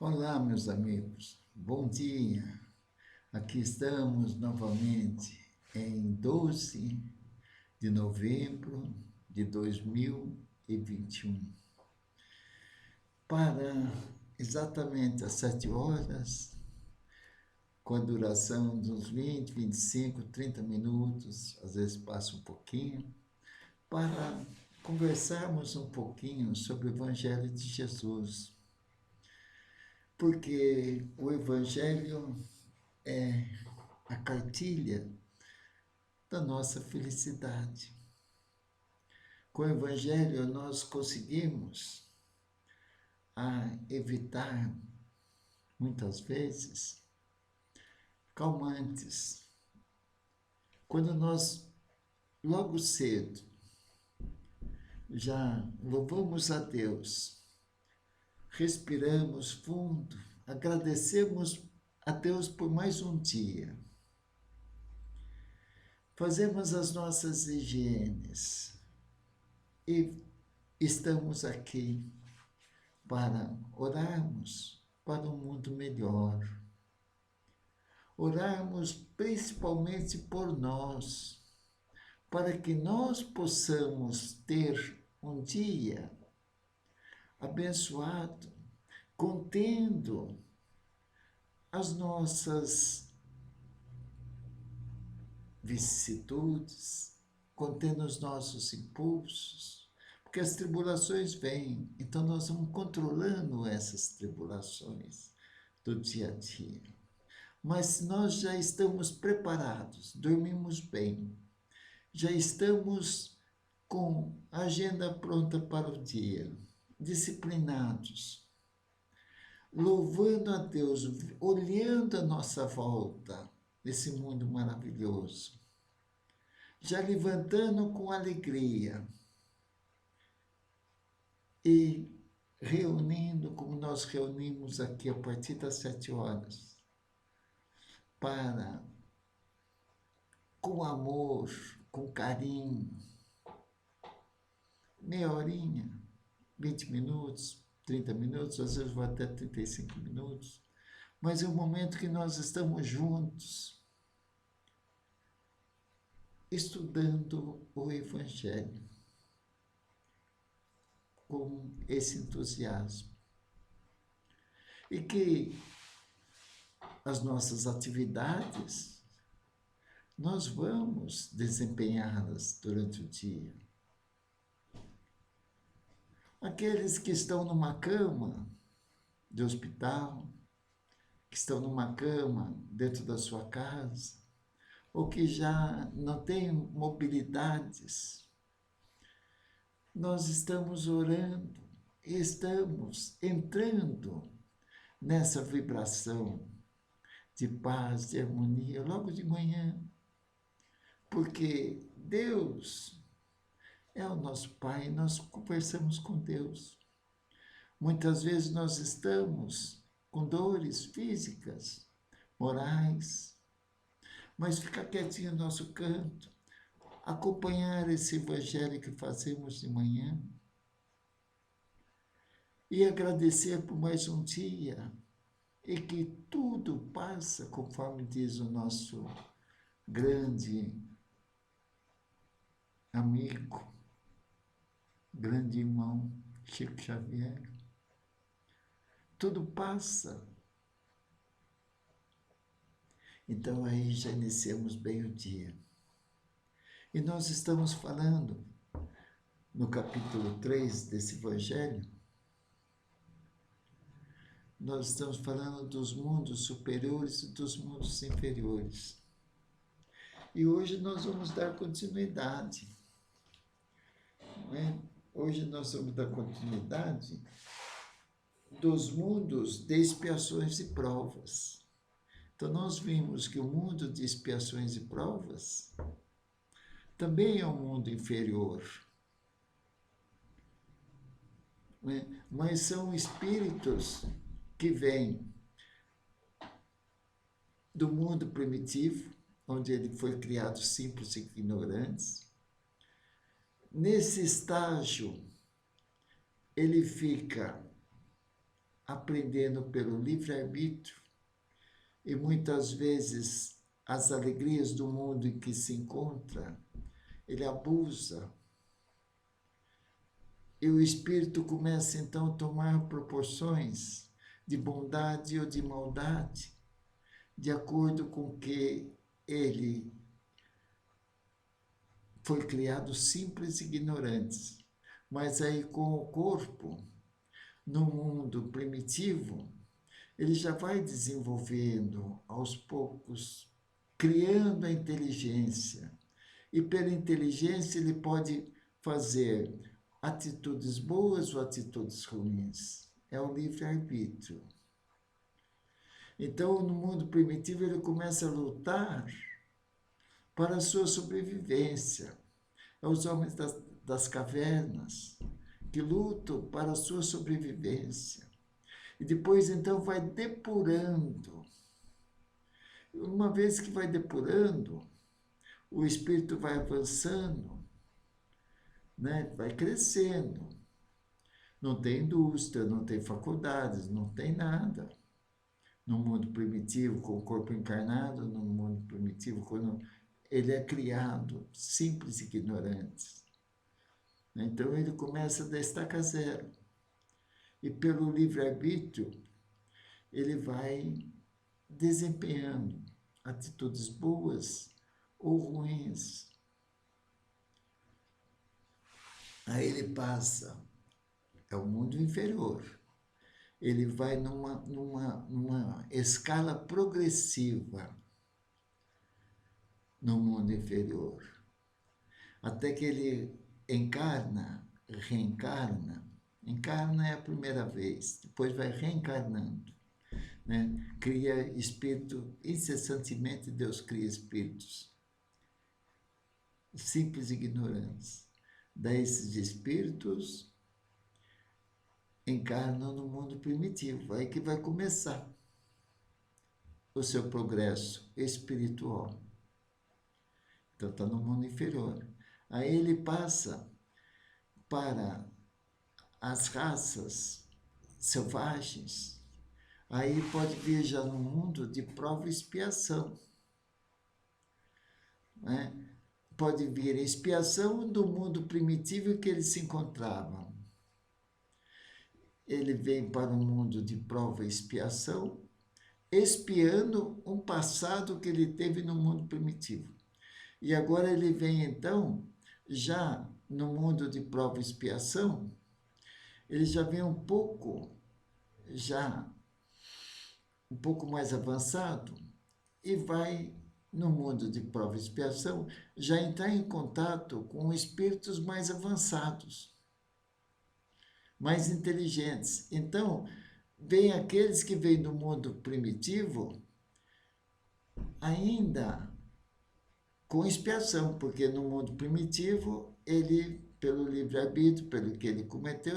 Olá, meus amigos, bom dia. Aqui estamos novamente em 12 de novembro de 2021, para exatamente às 7 horas, com a duração de uns 20, 25, 30 minutos, às vezes passa um pouquinho, para conversarmos um pouquinho sobre o Evangelho de Jesus. Porque o Evangelho é a cartilha da nossa felicidade. Com o Evangelho nós conseguimos evitar, muitas vezes, calmantes. Quando nós, logo cedo, já louvamos a Deus, respiramos fundo, agradecemos a Deus por mais um dia, fazemos as nossas higienes e estamos aqui para orarmos para um mundo melhor. Orarmos principalmente por nós, para que nós possamos ter um dia abençoado, contendo as nossas vicissitudes, contendo os nossos impulsos, porque as tribulações vêm, então nós vamos controlando essas tribulações do dia a dia. Mas nós já estamos preparados, dormimos bem, já estamos com a agenda pronta para o dia, disciplinados, louvando a Deus, olhando a nossa volta, nesse mundo maravilhoso, já levantando com alegria e reunindo, como nós reunimos aqui a partir das 7 horas, para, com amor, com carinho, meia horinha, 20 minutos, 30 minutos, às vezes vai até 35 minutos, mas é o momento que nós estamos juntos, estudando o Evangelho com esse entusiasmo. E que as nossas atividades, nós vamos desempenhá-las durante o dia. Aqueles que estão numa cama de hospital, que estão numa cama dentro da sua casa, ou que já não têm mobilidades, nós estamos orando, estamos entrando nessa vibração de paz, de harmonia, logo de manhã, porque Deus é o nosso Pai, nós conversamos com Deus. Muitas vezes nós estamos com dores físicas, morais, mas ficar quietinho no nosso canto, acompanhar esse Evangelho que fazemos de manhã e agradecer por mais um dia e que tudo passa, conforme diz o nosso grande amigo, grande irmão Chico Xavier. Tudo passa. Então aí já iniciamos bem o dia. E nós estamos falando, no capítulo 3 desse Evangelho, nós estamos falando dos mundos superiores e dos mundos inferiores. E hoje nós vamos dar continuidade. Não é? Hoje nós vamos dar continuidade dos mundos de expiações e provas. Então nós vimos que o mundo de expiações e provas também é um mundo inferior. Não é? Mas são espíritos que vêm do mundo primitivo, onde ele foi criado simples e ignorantes. Nesse estágio, ele fica aprendendo pelo livre-arbítrio, e muitas vezes as alegrias do mundo em que se encontra, ele abusa. E o espírito começa então a tomar proporções de bondade ou de maldade, de acordo com que ele foi criado simples e ignorante. Mas aí com o corpo, no mundo primitivo, ele já vai desenvolvendo aos poucos, criando a inteligência. E pela inteligência ele pode fazer atitudes boas ou atitudes ruins. É o livre-arbítrio. Então, no mundo primitivo, ele começa a lutar para a sua sobrevivência. É os homens das cavernas que lutam para a sua sobrevivência. E depois, então, vai depurando. Uma vez que vai depurando, o espírito vai avançando, né? Vai crescendo. Não tem indústria, não tem faculdades, não tem nada. No mundo primitivo, com o corpo encarnado, no mundo primitivo, quando ele é criado, simples e ignorante. Então ele começa da estaca zero. E pelo livre-arbítrio, ele vai desempenhando atitudes boas ou ruins. Aí ele passa, é o mundo inferior. Ele vai numa escala progressiva no mundo inferior. Até que ele encarna, reencarna. Encarna é a primeira vez, depois vai reencarnando. Né? Cria espírito, incessantemente Deus cria espíritos simples e ignorantes. Daí esses espíritos encarnam no mundo primitivo, aí que vai começar o seu progresso espiritual. Então está no mundo inferior. Aí ele passa para as raças selvagens. Aí pode vir já no mundo de prova e expiação. Né? Pode vir a expiação do mundo primitivo em que ele se encontrava. Ele vem para um mundo de prova e expiação, expiando um passado que ele teve no mundo primitivo. E agora ele vem, então, já no mundo de prova e expiação, ele já vem um pouco mais avançado e vai, no mundo de prova e expiação, já entrar em contato com espíritos mais avançados, mais inteligentes. Então, vem aqueles que vêm do mundo primitivo ainda com expiação, porque no mundo primitivo, ele, pelo livre-arbítrio, pelo que ele cometeu,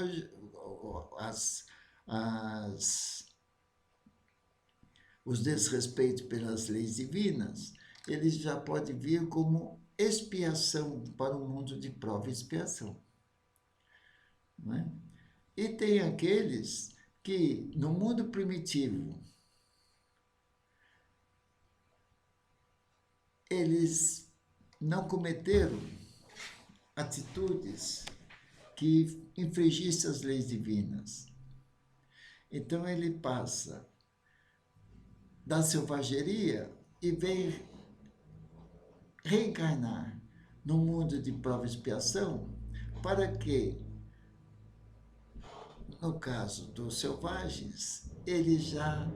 os desrespeitos pelas leis divinas, ele já pode vir como expiação para o mundo de prova e expiação. Não é? E tem aqueles que, no mundo primitivo, eles não cometeram atitudes que infringissem as leis divinas. Então ele passa da selvageria e vem reencarnar no mundo de prova e expiação para que, no caso dos selvagens, ele já,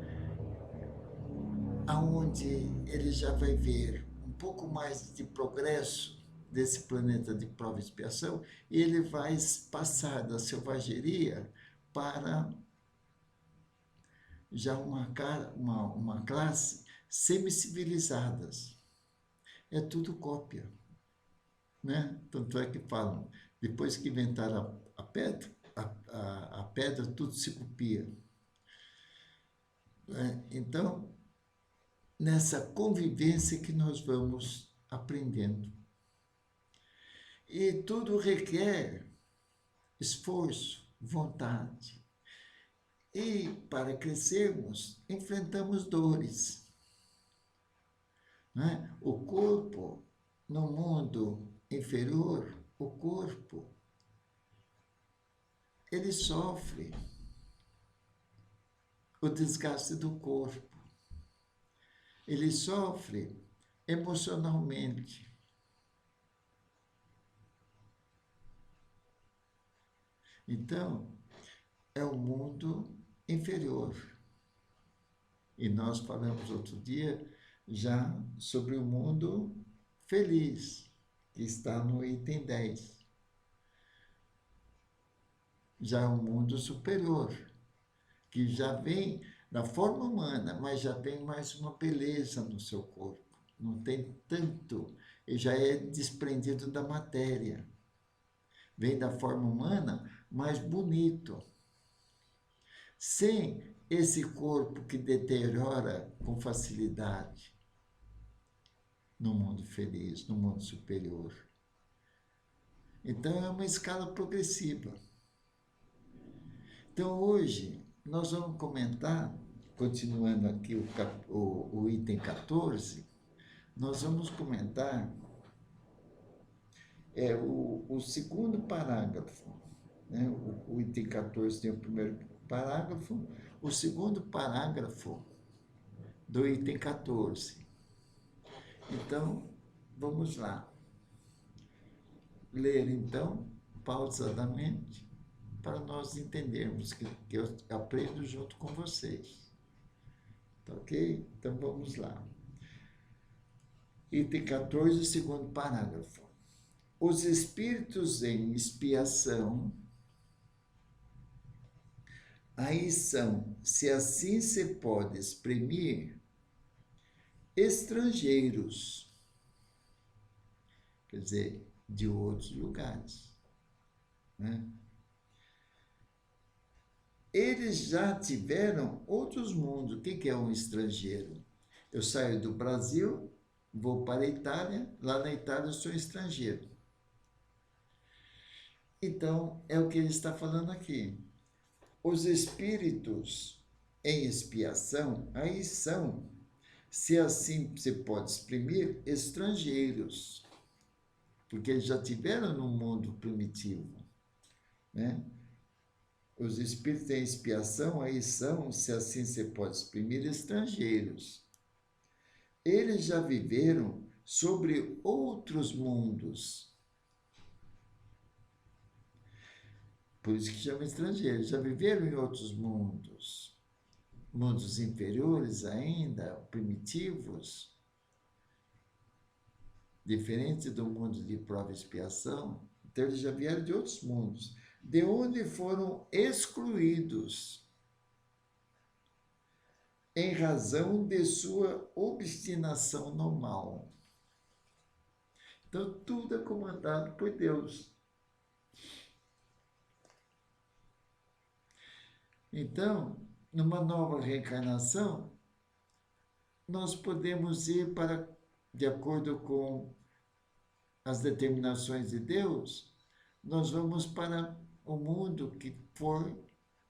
aonde ele já vai ver um pouco mais de progresso desse planeta de prova e expiação, e ele vai passar da selvageria para já uma classe semi-civilizadas. É tudo cópia. Né? Tanto é que falam, depois que inventaram a pedra, a pedra tudo se copia. Né? Então, nessa convivência que nós vamos aprendendo. E tudo requer esforço, vontade. E para crescermos, enfrentamos dores. Né? O corpo, no mundo inferior, o corpo, ele sofre o desgaste do corpo. Ele sofre emocionalmente. Então, é o mundo inferior. E nós falamos outro dia já sobre o mundo feliz, que está no item 10. Já é um mundo superior, que já vem na forma humana, mas já tem mais uma beleza no seu corpo. Não tem tanto, e já é desprendido da matéria. Vem da forma humana, mais bonito. Sem esse corpo que deteriora com facilidade no mundo feliz, no mundo superior. Então, é uma escala progressiva. Então, hoje, nós vamos comentar, continuando aqui o item 14, nós vamos comentar o segundo parágrafo. Né? O item 14 tem o primeiro parágrafo, o segundo parágrafo do item 14. Então, vamos lá. Ler, então, pausadamente, para nós entendermos que eu aprendo junto com vocês. Tá ok? Então, vamos lá. Item 14, segundo parágrafo. Os espíritos em expiação, aí são, se assim se pode exprimir, estrangeiros, quer dizer, de outros lugares. Né? Eles já tiveram outros mundos. O que é um estrangeiro? Eu saio do Brasil, vou para a Itália, lá na Itália eu sou estrangeiro. Então, é o que ele está falando aqui. Os espíritos em expiação, aí são, se assim se pode exprimir, estrangeiros, porque eles já tiveram no mundo primitivo, né? Os espíritos em expiação, aí são, se assim se pode exprimir, estrangeiros. Eles já viveram sobre outros mundos. Por isso que chama estrangeiro. Já viveram em outros mundos. Mundos inferiores ainda, primitivos. Diferente do mundo de prova e expiação. Então, eles já vieram de outros mundos. De onde foram excluídos em razão de sua obstinação no mal. Então, tudo é comandado por Deus. Então, numa nova reencarnação, nós podemos ir para, de acordo com as determinações de Deus, nós vamos para o mundo que for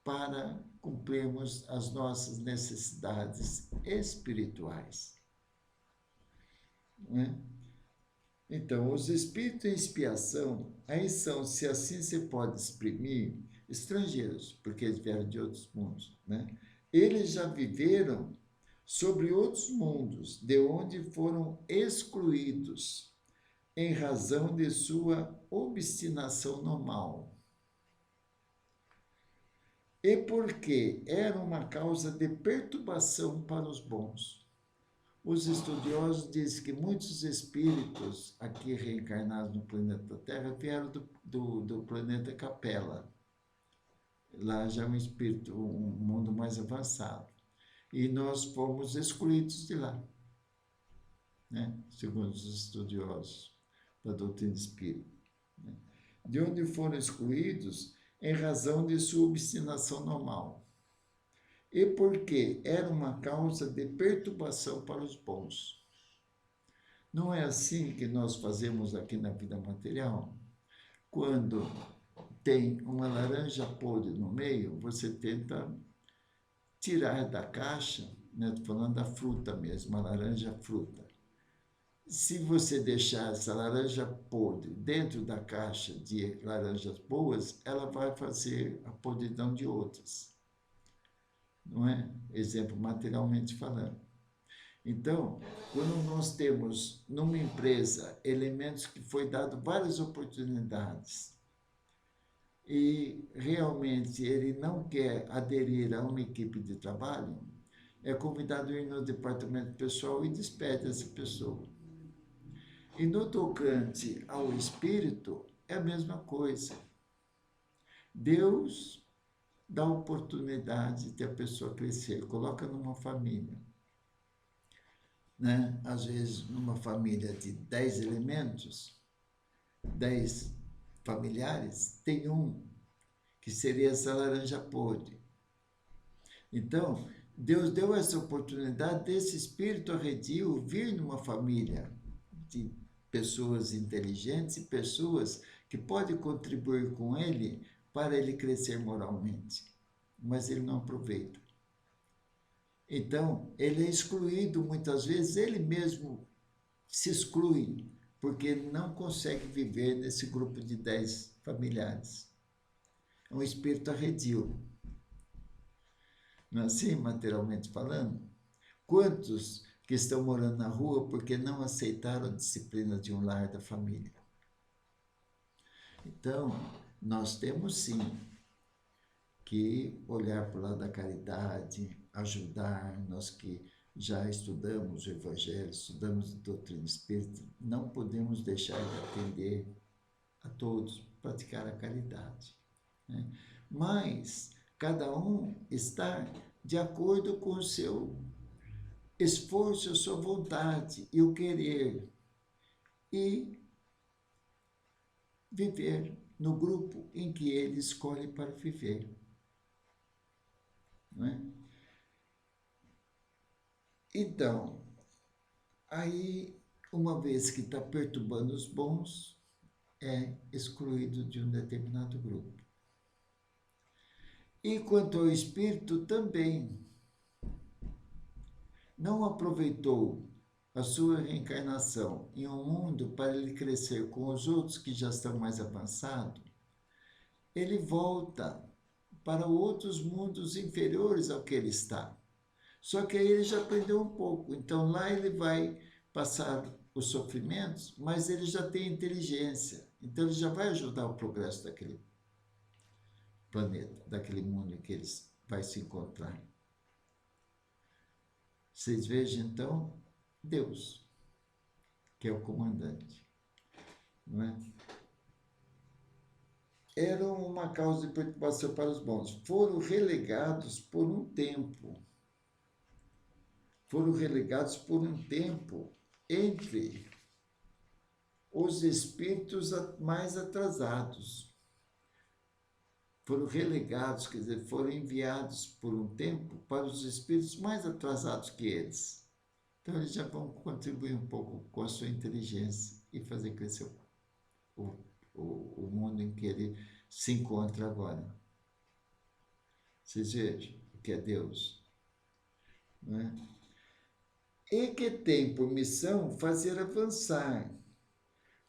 para cumprirmos as nossas necessidades espirituais. Né? Então, os espíritos em expiação, aí são, se assim se pode exprimir, estrangeiros, porque eles vieram de outros mundos. Né? Eles já viveram sobre outros mundos, de onde foram excluídos em razão de sua obstinação no mal. E porque era uma causa de perturbação para os bons. Os estudiosos dizem que muitos espíritos aqui reencarnados no planeta Terra vieram do planeta Capela. Lá já é um espírito, um mundo mais avançado. E nós fomos excluídos de lá, né? Segundo os estudiosos da doutrina espírita. Né? De onde foram excluídos em razão de sua obstinação no mal. E porque era uma causa de perturbação para os bons. Não é assim que nós fazemos aqui na vida material? Quando tem uma laranja podre no meio, você tenta tirar da caixa, né? Estou falando da fruta mesmo, a laranja fruta. Se você deixar essa laranja podre dentro da caixa de laranjas boas, ela vai fazer a podridão de outras, não é? Exemplo, materialmente falando. Então, quando nós temos numa empresa elementos que foi dado várias oportunidades e realmente ele não quer aderir a uma equipe de trabalho, é convidado a ir no departamento pessoal e despede essa pessoa. E no tocante ao espírito, é a mesma coisa. Deus dá oportunidade de a pessoa crescer, coloca numa família. Né? Às vezes, numa família de 10 elementos, 10 familiares, tem um que seria essa laranja podre. Então, Deus deu essa oportunidade desse espírito arredio vir numa família de pessoas inteligentes e pessoas que podem contribuir com ele para ele crescer moralmente. Mas ele não aproveita. Então, ele é excluído muitas vezes, ele mesmo se exclui, porque ele não consegue viver nesse grupo de 10 familiares. É um espírito arredio. Não é assim, materialmente falando? Quantos que estão morando na rua porque não aceitaram a disciplina de um lar da família? Então, nós temos sim que olhar para o lado da caridade, ajudar, nós que já estudamos o Evangelho, estudamos a doutrina espírita, não podemos deixar de atender a todos, praticar a caridade. Né? Mas cada um está de acordo com o seu esforço, a sua vontade e o querer, e viver no grupo em que ele escolhe para viver. Não é? Então, aí, uma vez que está perturbando os bons, é excluído de um determinado grupo. E quanto ao espírito, também não aproveitou a sua reencarnação em um mundo para ele crescer com os outros que já estão mais avançados, ele volta para outros mundos inferiores ao que ele está. Só que aí ele já aprendeu um pouco. Então lá ele vai passar os sofrimentos, mas ele já tem inteligência. Então ele já vai ajudar o progresso daquele planeta, daquele mundo em que ele vai se encontrar. Vocês vejam então Deus, que é o comandante, não é? Era uma causa de preocupação para os bons. Foram relegados por um tempo. Foram relegados por um tempo entre os espíritos mais atrasados. Foram relegados, quer dizer, foram enviados por um tempo para os espíritos mais atrasados que eles. Então, eles já vão contribuir um pouco com a sua inteligência e fazer crescer o mundo em que ele se encontra agora. Vocês vejam o que é Deus, não é? E que tem por missão fazer avançar,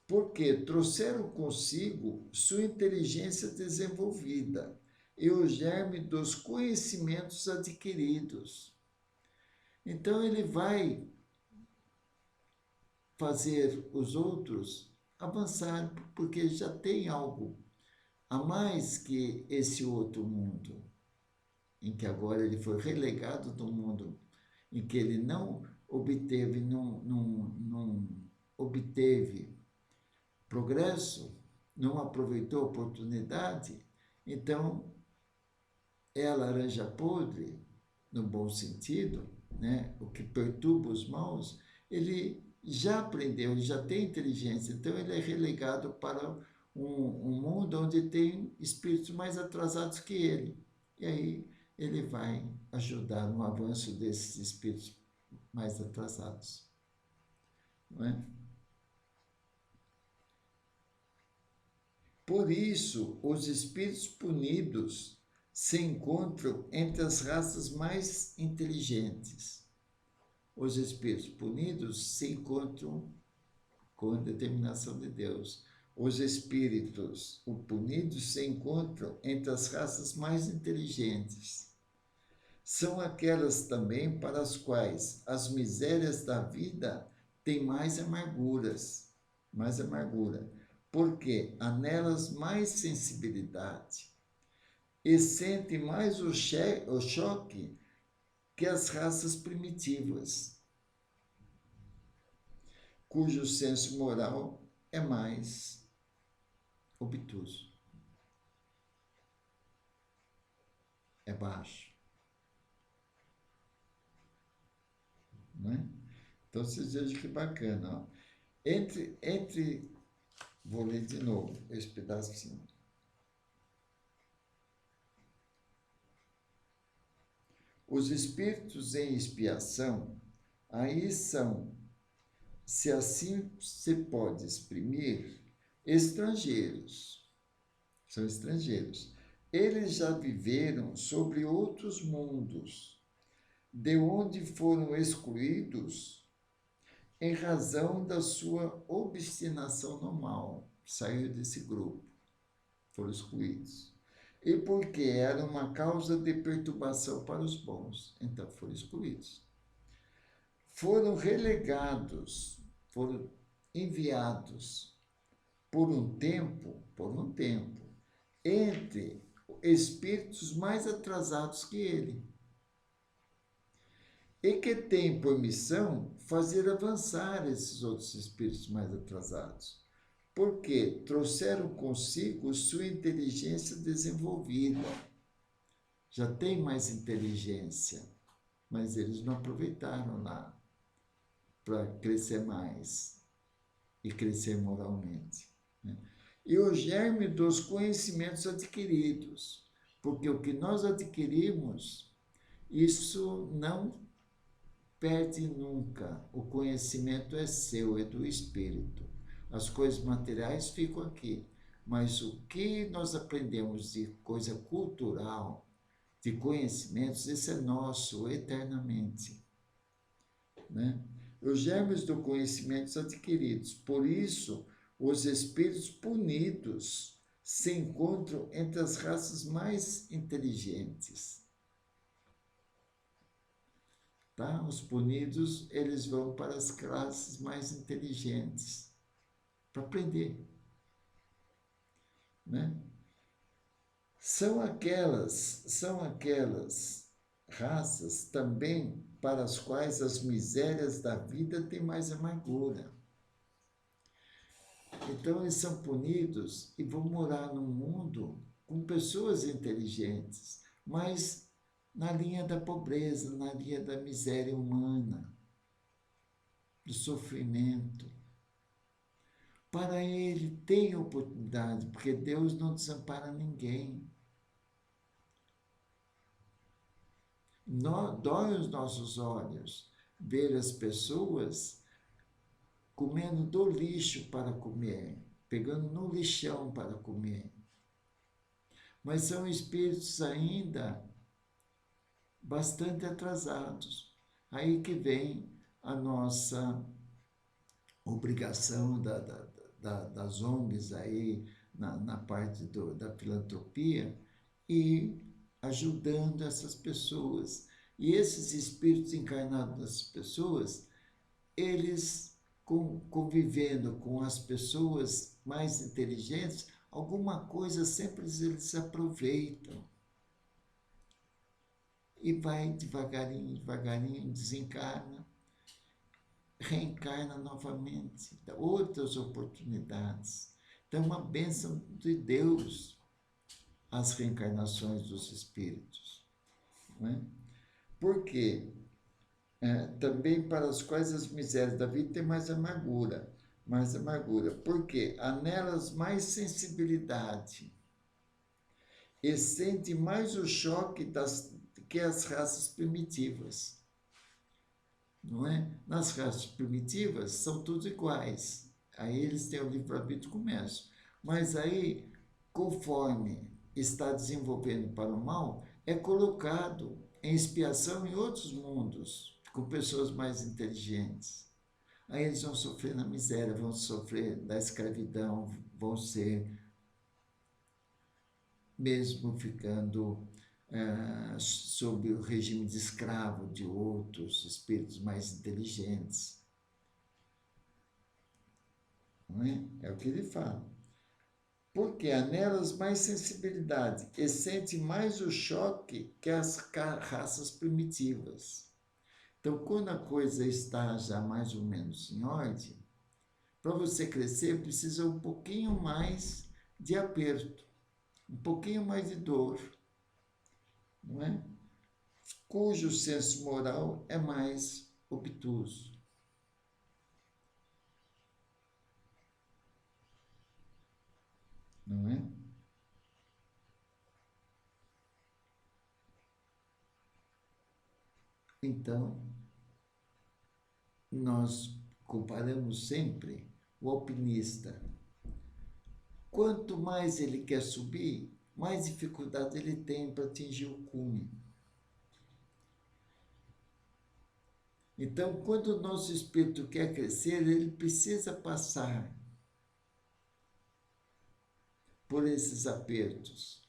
porque trouxeram consigo sua inteligência desenvolvida e o germe dos conhecimentos adquiridos. Então ele vai fazer os outros avançar, porque já tem algo a mais que esse outro mundo, em que agora ele foi relegado do mundo, em que ele não obteve, não obteve progresso, não aproveitou a oportunidade, então é a laranja podre, no bom sentido, né? O que perturba os maus, ele já aprendeu, ele já tem inteligência, então ele é relegado para um mundo onde tem espíritos mais atrasados que ele. E aí ele vai ajudar no avanço desses espíritos mais atrasados. Não é? Por isso, os espíritos punidos se encontram entre as raças mais inteligentes. Os espíritos punidos se encontram com a determinação de Deus. Os espíritos punidos se encontram entre as raças mais inteligentes. São aquelas também para as quais as misérias da vida têm mais amargura, porque há nelas mais sensibilidade e sentem mais o choque que as raças primitivas, cujo senso moral é mais obtuso, é baixo. Né? Então, vocês vejam que bacana. Ó. Vou ler de novo esse pedacinho. Os espíritos em expiação, aí são, se assim se pode exprimir, estrangeiros. São estrangeiros. Eles já viveram sobre outros mundos, de onde foram excluídos em razão da sua obstinação no mal. Saiu desse grupo, foram excluídos. E porque era uma causa de perturbação para os bons, então foram excluídos. Foram relegados, foram enviados por um tempo, entre espíritos mais atrasados que ele, e que tem por missão fazer avançar esses outros espíritos mais atrasados, porque trouxeram consigo sua inteligência desenvolvida. Já tem mais inteligência, mas eles não aproveitaram lá para crescer mais e crescer moralmente. Né? E o germe dos conhecimentos adquiridos, porque o que nós adquirimos, isso não perde nunca. O conhecimento é seu, é do espírito. As coisas materiais ficam aqui, mas o que nós aprendemos de coisa cultural, de conhecimentos, isso é nosso eternamente. Né? Os germes do conhecimento adquiridos. Por isso, os espíritos punidos se encontram entre as raças mais inteligentes. Tá? Os punidos, eles vão para as classes mais inteligentes, para aprender. Né? São aquelas raças também para as quais as misérias da vida têm mais amargura. Então, eles são punidos e vão morar num mundo com pessoas inteligentes, mas na linha da pobreza, na linha da miséria humana, do sofrimento. Para ele, tem oportunidade, porque Deus não desampara ninguém. Dói os nossos olhos ver as pessoas comendo do lixo para comer, pegando no lixão para comer. Mas são espíritos ainda bastante atrasados. Aí que vem a nossa obrigação das ONGs aí na parte da filantropia e ajudando essas pessoas. E esses espíritos encarnados das pessoas, eles convivendo com as pessoas mais inteligentes, alguma coisa sempre eles aproveitam. E vai devagarinho, devagarinho, desencarna, reencarna novamente, dá outras oportunidades. Então, é uma bênção de Deus as reencarnações dos espíritos. Não é? Por quê? Também para as quais as misérias da vida têm mais amargura, porque há nelas mais sensibilidade e sente mais o choque que as raças primitivas. Não é? Nas raças primitivas são todos iguais, aí eles têm o livre-arbítrio comércio, mas aí, conforme está desenvolvendo para o mal é colocado em expiação em outros mundos, com pessoas mais inteligentes. Aí eles vão sofrer na miséria, vão sofrer da escravidão, vão ser, mesmo ficando sob o regime de escravo de outros espíritos mais inteligentes. Não é? É o que ele fala. Porque há nelas mais sensibilidade e sente mais o choque que as raças primitivas. Então, quando a coisa está já mais ou menos em ordem, para você crescer precisa um pouquinho mais de aperto, um pouquinho mais de dor, não é? Cujo senso moral é mais obtuso. Não é? Então, nós comparamos sempre o alpinista. Quanto mais ele quer subir, mais dificuldade ele tem para atingir o cume. Então, quando o nosso espírito quer crescer, ele precisa passar por esses apertos.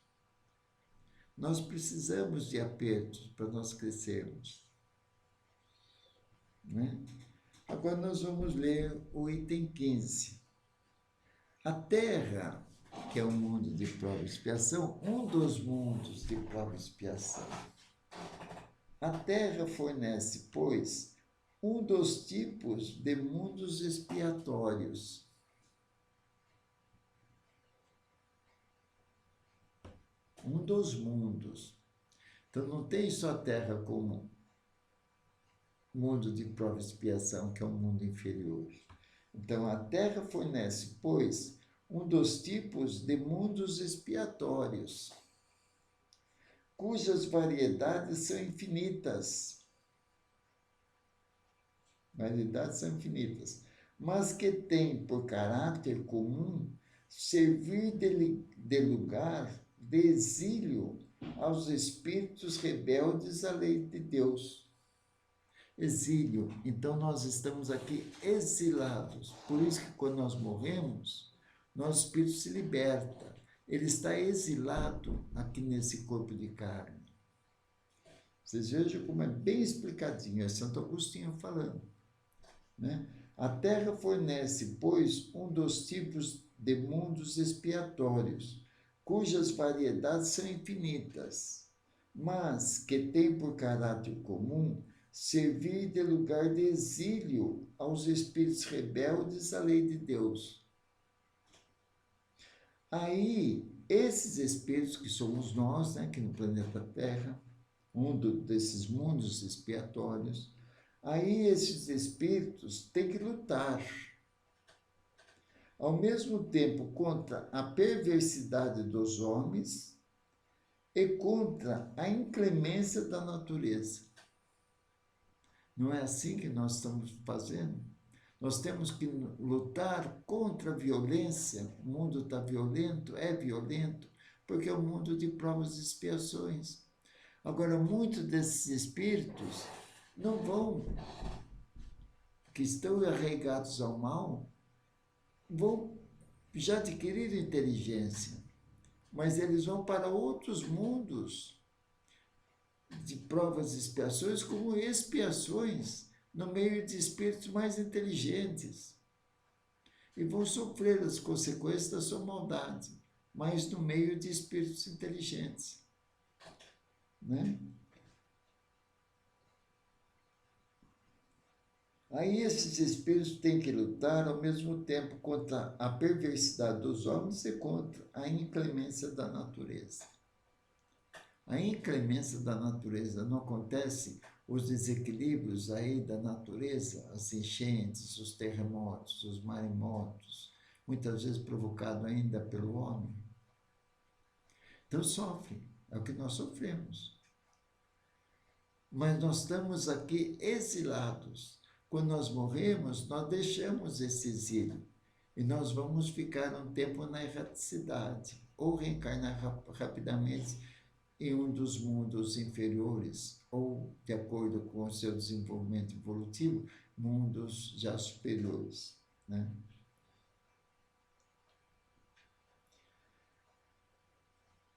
Nós precisamos de apertos para nós crescermos. Né? Agora nós vamos ler o item 15. A Terra, que é um mundo de prova e expiação, um dos mundos de prova e expiação. A Terra fornece, pois, um dos tipos de mundos expiatórios. Um dos mundos. Então, não tem só a Terra como mundo de prova e expiação, que é um mundo inferior. Então, a Terra fornece, pois, um dos tipos de mundos expiatórios, cujas variedades são infinitas. Variedades são infinitas, mas que tem por caráter comum servir de lugar de exílio aos espíritos rebeldes à lei de Deus. Exílio. Então, nós estamos aqui exilados. Por isso que quando nós morremos, nosso espírito se liberta. Ele está exilado aqui nesse corpo de carne. Vocês vejam como é bem explicadinho, é Santo Agostinho falando. Né? A Terra fornece, pois, um dos tipos de mundos expiatórios, cujas variedades são infinitas, mas que tem por caráter comum servir de lugar de exílio aos espíritos rebeldes à lei de Deus. Aí, esses espíritos que somos nós, né, aqui no planeta Terra, desses mundos expiatórios, aí esses espíritos têm que lutar, ao mesmo tempo, contra a perversidade dos homens e contra a inclemência da natureza. Não é assim que nós estamos fazendo? Nós temos que lutar contra a violência. O mundo está violento, é violento, porque é um mundo de provas e expiações. Agora, muitos desses espíritos não vão, que estão arraigados ao mal, vão já adquirir inteligência, mas eles vão para outros mundos de provas e expiações como expiações no meio de espíritos mais inteligentes e vão sofrer as consequências da sua maldade, mas no meio de espíritos inteligentes, né? Aí esses espíritos têm que lutar ao mesmo tempo contra a perversidade dos homens e contra a inclemência da natureza. A inclemência da natureza não acontece os desequilíbrios aí da natureza, as enchentes, os terremotos, os maremotos, muitas vezes provocado ainda pelo homem. Então sofre, é o que nós sofremos. Mas nós estamos aqui exilados. Quando nós morremos, nós deixamos esse exílio e nós vamos ficar um tempo na erraticidade. ou reencarnar rapidamente em um dos mundos inferiores, ou, de acordo com o seu desenvolvimento evolutivo, mundos já superiores, né?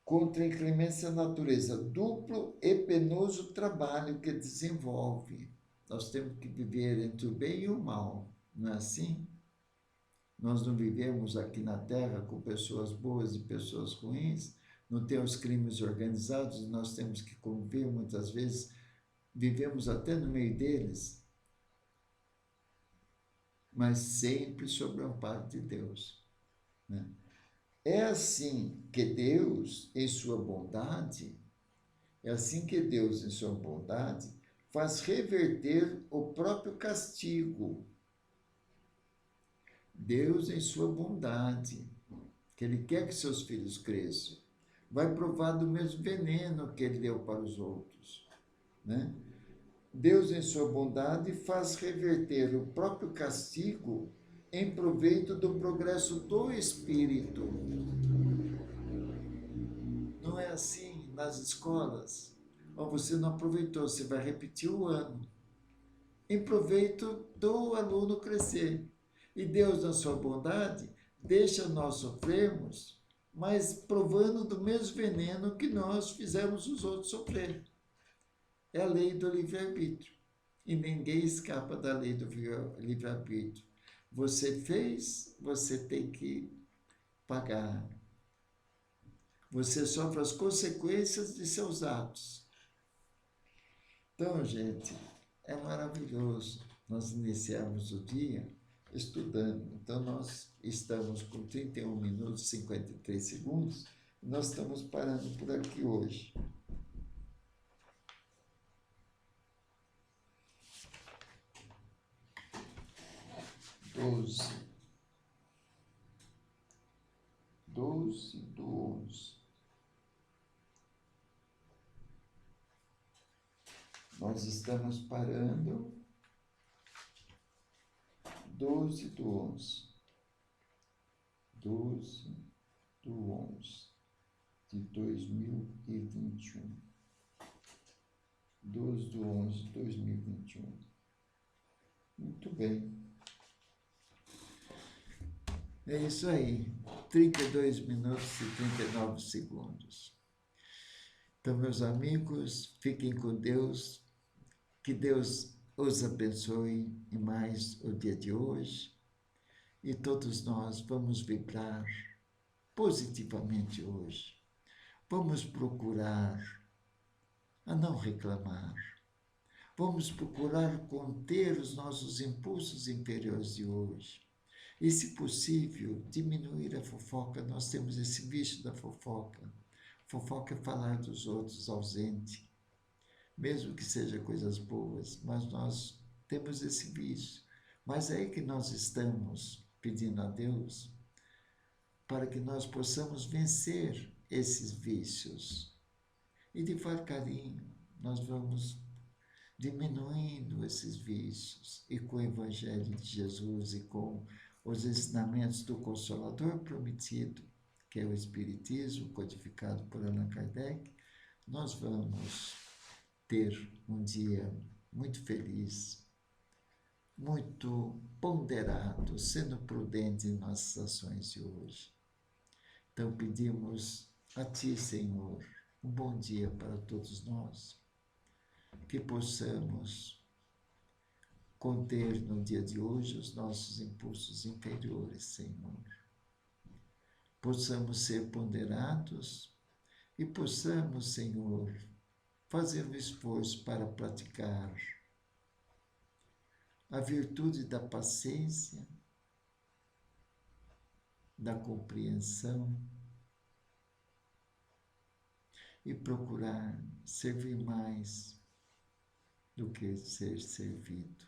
Contra a inclemência da natureza, duplo e penoso trabalho que desenvolve. Nós temos que viver entre o bem e o mal, não é assim? Nós não vivemos aqui na Terra com pessoas boas e pessoas ruins, não temos crimes organizados, nós temos que conviver muitas vezes, vivemos até no meio deles, mas sempre sob o amparo de Deus, né? É assim que Deus, em sua bondade, faz reverter o próprio castigo. Deus, em sua bondade, que Ele quer que seus filhos cresçam, vai provar do mesmo veneno que Ele deu para os outros, né? Deus, em sua bondade, faz reverter o próprio castigo em proveito do progresso do espírito. Não é assim nas escolas? Ou você não aproveitou, você vai repetir o ano, em proveito do aluno crescer. E Deus, na sua bondade, deixa nós sofrermos, mas provando do mesmo veneno que nós fizemos os outros sofrer. É a lei do livre-arbítrio. E ninguém escapa da lei do livre-arbítrio. Você fez, você tem que pagar. Você sofre as consequências de seus atos. Então, gente, é maravilhoso nós iniciarmos o dia estudando. Então, nós estamos com 31 minutos e 53 segundos. Nós estamos parando por aqui hoje. 12/11. Nós estamos parando 12/11. 12/11 de 2021. 12/11 de 2021. Muito bem. É isso aí. 32 minutos e 39 segundos. Então, meus amigos, fiquem com Deus. Que Deus os abençoe em mais o dia de hoje. E todos nós vamos vibrar positivamente hoje. Vamos procurar a não reclamar. Vamos procurar conter os nossos impulsos inferiores de hoje. E, se possível, diminuir a fofoca. Nós temos esse vício da fofoca. Fofoca é falar dos outros ausente, mesmo que seja coisas boas, mas nós temos esse vício. Mas é aí que nós estamos pedindo a Deus para que nós possamos vencer esses vícios. E devagarinho nós vamos diminuindo esses vícios. E com o Evangelho de Jesus e com os ensinamentos do Consolador prometido, que é o Espiritismo, codificado por Allan Kardec, nós vamos ter um dia muito feliz, muito ponderado, sendo prudente em nossas ações de hoje. Então pedimos a Ti, Senhor, um bom dia para todos nós, que possamos conter no dia de hoje os nossos impulsos inferiores, Senhor. Possamos ser ponderados e possamos, Senhor, fazer um esforço para praticar a virtude da paciência, da compreensão e procurar servir mais do que ser servido.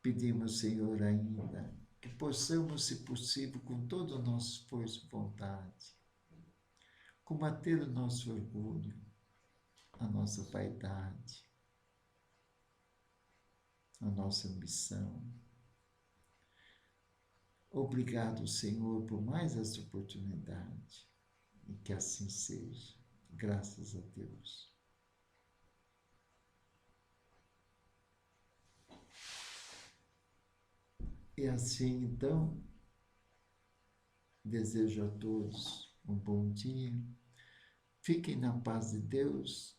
Pedimos, Senhor, ainda que possamos, se possível, com todo o nosso esforço e vontade, combater o nosso orgulho, a nossa vaidade, a nossa ambição. Obrigado, Senhor, por mais esta oportunidade. E que assim seja. Graças a Deus. E assim, então, desejo a todos um bom dia. Fiquem na paz de Deus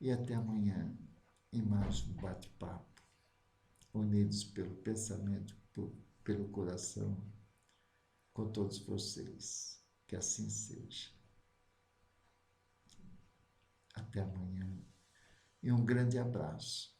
e até amanhã em mais um bate-papo, unidos pelo pensamento, pelo coração, com todos vocês. Que assim seja. Até amanhã e um grande abraço.